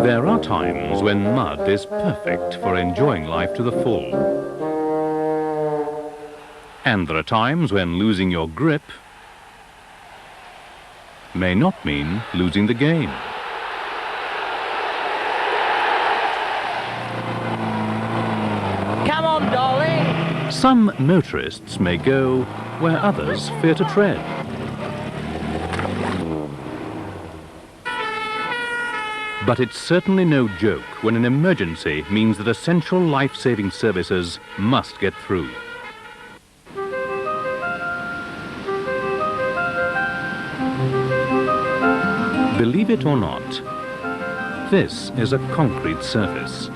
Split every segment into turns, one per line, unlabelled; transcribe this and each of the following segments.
There are times when mud is perfect for enjoying life to the full. And there are times when losing your grip may not mean losing the game.
Come on, darling!
Some motorists may go where others fear to tread. But it's certainly no joke when an emergency means that essential life-saving services must get through. Believe it or not, this is a concrete surface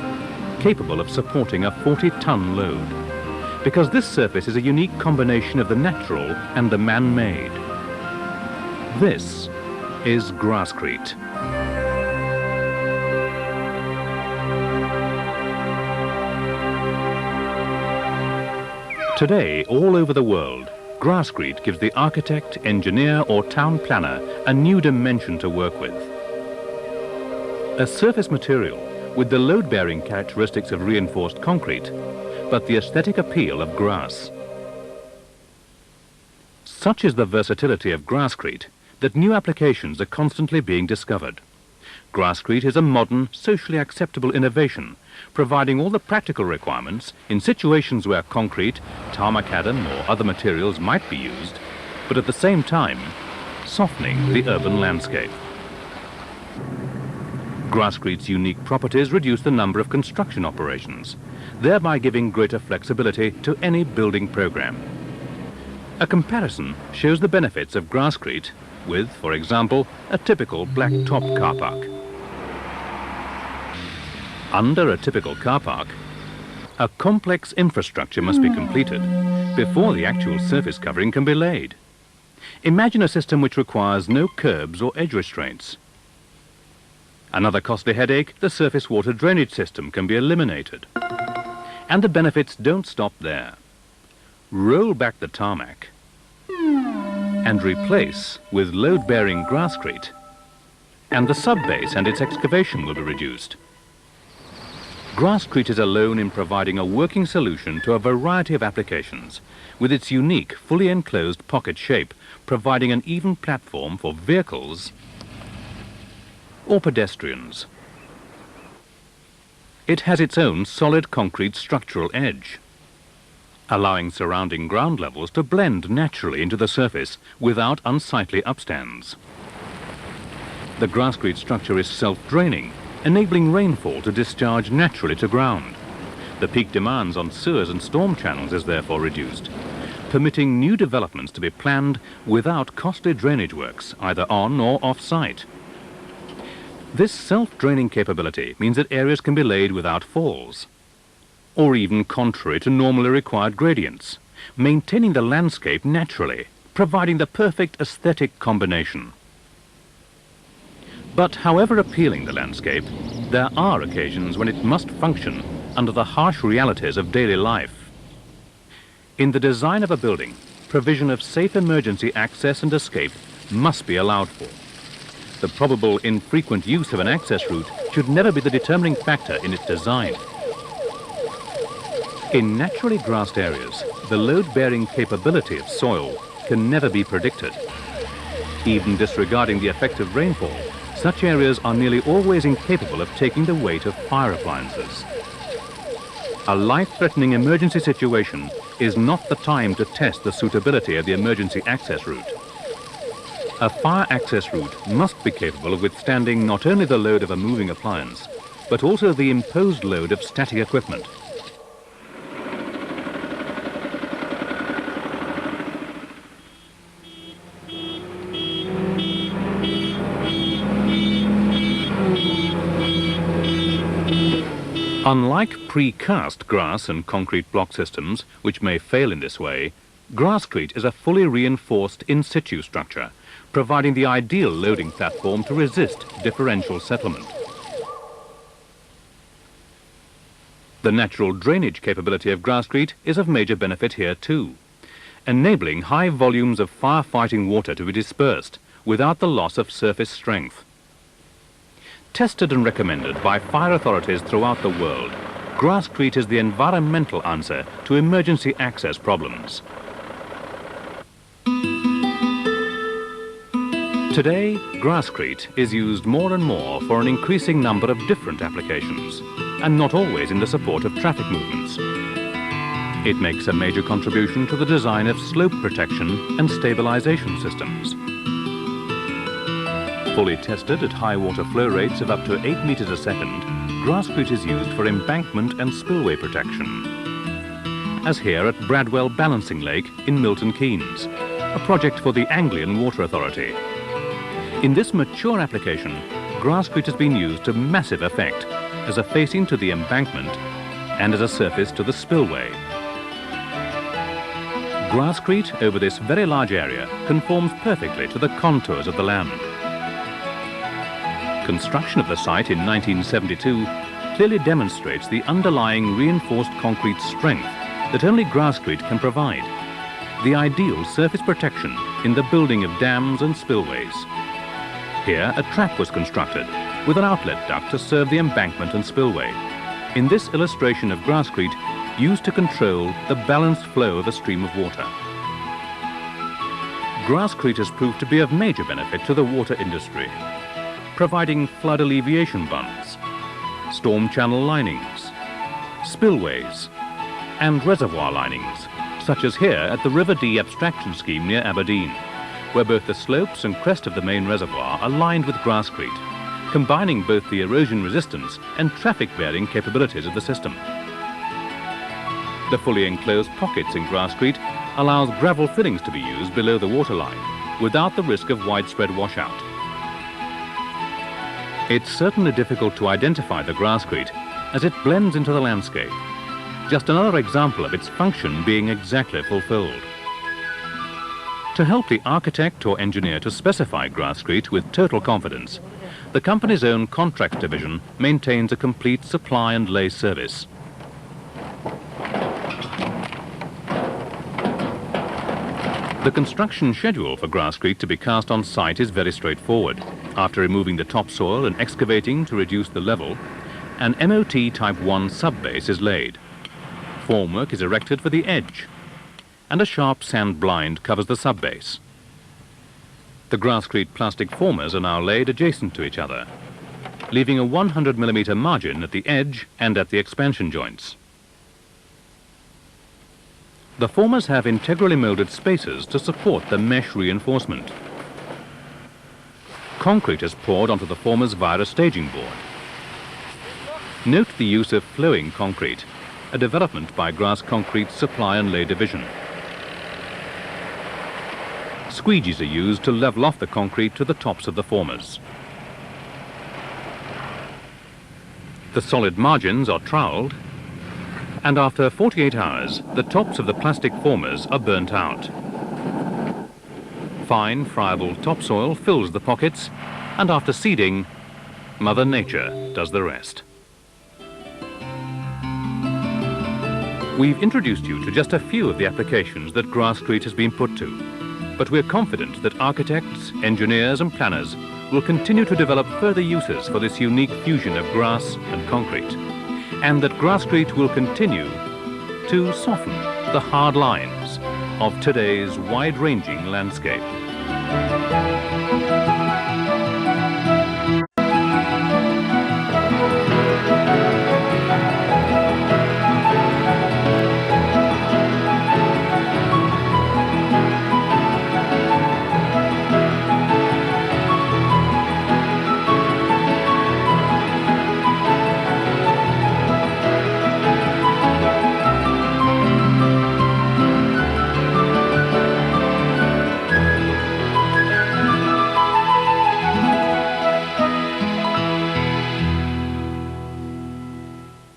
capable of supporting a 40-ton load, because this surface is a unique combination of the natural and the man-made. This is Grasscrete. Today, all over the world, Grasscrete gives the architect, engineer or town planner a new dimension to work with. A surface material with the load-bearing characteristics of reinforced concrete, but the aesthetic appeal of grass. Such is the versatility of Grasscrete that new applications are constantly being discovered. Grasscrete is a modern, socially acceptable innovation, providing all the practical requirements in situations where concrete, tar macadam or other materials might be used, but at the same time, softening the urban landscape. Grasscrete's unique properties reduce the number of construction operations, thereby giving greater flexibility to any building program. A comparison shows the benefits of Grasscrete with, for example, a typical black-top car park. Under a typical car park, a complex infrastructure must be completed before the actual surface covering can be laid. Imagine a system which requires no curbs or edge restraints. Another costly headache, the surface water drainage system can be eliminated. And the benefits don't stop there. Roll back the tarmac and replace with load-bearing Grasscrete, and the subbase and its excavation will be reduced. Grasscrete is alone in providing a working solution to a variety of applications, with its unique, fully enclosed pocket shape providing an even platform for vehicles or pedestrians. It has its own solid concrete structural edge, allowing surrounding ground levels to blend naturally into the surface without unsightly upstands. The Grasscrete structure is self-draining, enabling rainfall to discharge naturally to ground. The peak demands on sewers and storm channels is therefore reduced, permitting new developments to be planned without costly drainage works, either on or off-site. This self-draining capability means that areas can be laid without falls, or even contrary to normally required gradients, maintaining the landscape naturally, providing the perfect aesthetic combination. But however appealing the landscape, there are occasions when it must function under the harsh realities of daily life. In the design of a building, provision of safe emergency access and escape must be allowed for. The probable infrequent use of an access route should never be the determining factor in its design. In naturally grassed areas, the load-bearing capability of soil can never be predicted. Even disregarding the effect of rainfall, such areas are nearly always incapable of taking the weight of fire appliances. A life-threatening emergency situation is not the time to test the suitability of the emergency access route. A fire access route must be capable of withstanding not only the load of a moving appliance, but also the imposed load of static equipment. Unlike precast grass and concrete block systems, which may fail in this way, Grasscrete is a fully reinforced in-situ structure, providing the ideal loading platform to resist differential settlement. The natural drainage capability of Grasscrete is of major benefit here too, enabling high volumes of firefighting water to be dispersed without the loss of surface strength. Tested and recommended by fire authorities throughout the world, Grasscrete is the environmental answer to emergency access problems. Today, Grasscrete is used more and more for an increasing number of different applications, and not always in the support of traffic movements. It makes a major contribution to the design of slope protection and stabilization systems. Fully tested at high water flow rates of up to 8 meters a second, Grasscrete is used for embankment and spillway protection, as here at Bradwell Balancing Lake in Milton Keynes, a project for the Anglian Water Authority. In this mature application, Grasscrete has been used to massive effect as a facing to the embankment and as a surface to the spillway. Grasscrete over this very large area conforms perfectly to the contours of the land. Construction of the site in 1972 clearly demonstrates the underlying reinforced concrete strength that only Grasscrete can provide, the ideal surface protection in the building of dams and spillways. Here, a trap was constructed with an outlet duct to serve the embankment and spillway. In this illustration of Grasscrete, used to control the balanced flow of a stream of water. Grasscrete has proved to be of major benefit to the water industry, providing flood alleviation bunds, storm channel linings, spillways, and reservoir linings, such as here at the River Dee abstraction scheme near Aberdeen, where both the slopes and crest of the main reservoir are lined with Grasscrete, combining both the erosion resistance and traffic-bearing capabilities of the system. The fully enclosed pockets in Grasscrete allows gravel fillings to be used below the waterline without the risk of widespread washout. It's certainly difficult to identify the Grasscrete as it blends into the landscape. Just another example of its function being exactly fulfilled. To help the architect or engineer to specify Grasscrete with total confidence, the company's own contract division maintains a complete supply and lay service. The construction schedule for Grasscrete to be cast on site is very straightforward. After removing the topsoil and excavating to reduce the level, an MOT Type 1 subbase is laid. Formwork is erected for the edge, and a sharp sand blind covers the subbase. The Grasscrete plastic formers are now laid adjacent to each other, leaving a 100mm margin at the edge and at the expansion joints. The formers have integrally molded spacers to support the mesh reinforcement. Concrete is poured onto the formers via a staging board. Note the use of flowing concrete, a development by Grasscrete's supply and lay division. Squeegees are used to level off the concrete to the tops of the formers. The solid margins are troweled, and after 48 hours, the tops of the plastic formers are burnt out. Fine, friable topsoil fills the pockets, and after seeding, Mother Nature does the rest. We've introduced you to just a few of the applications that Grasscrete has been put to, but we're confident that architects, engineers and planners will continue to develop further uses for this unique fusion of grass and concrete, and that Grasscrete will continue to soften the hard lines of today's wide-ranging landscape.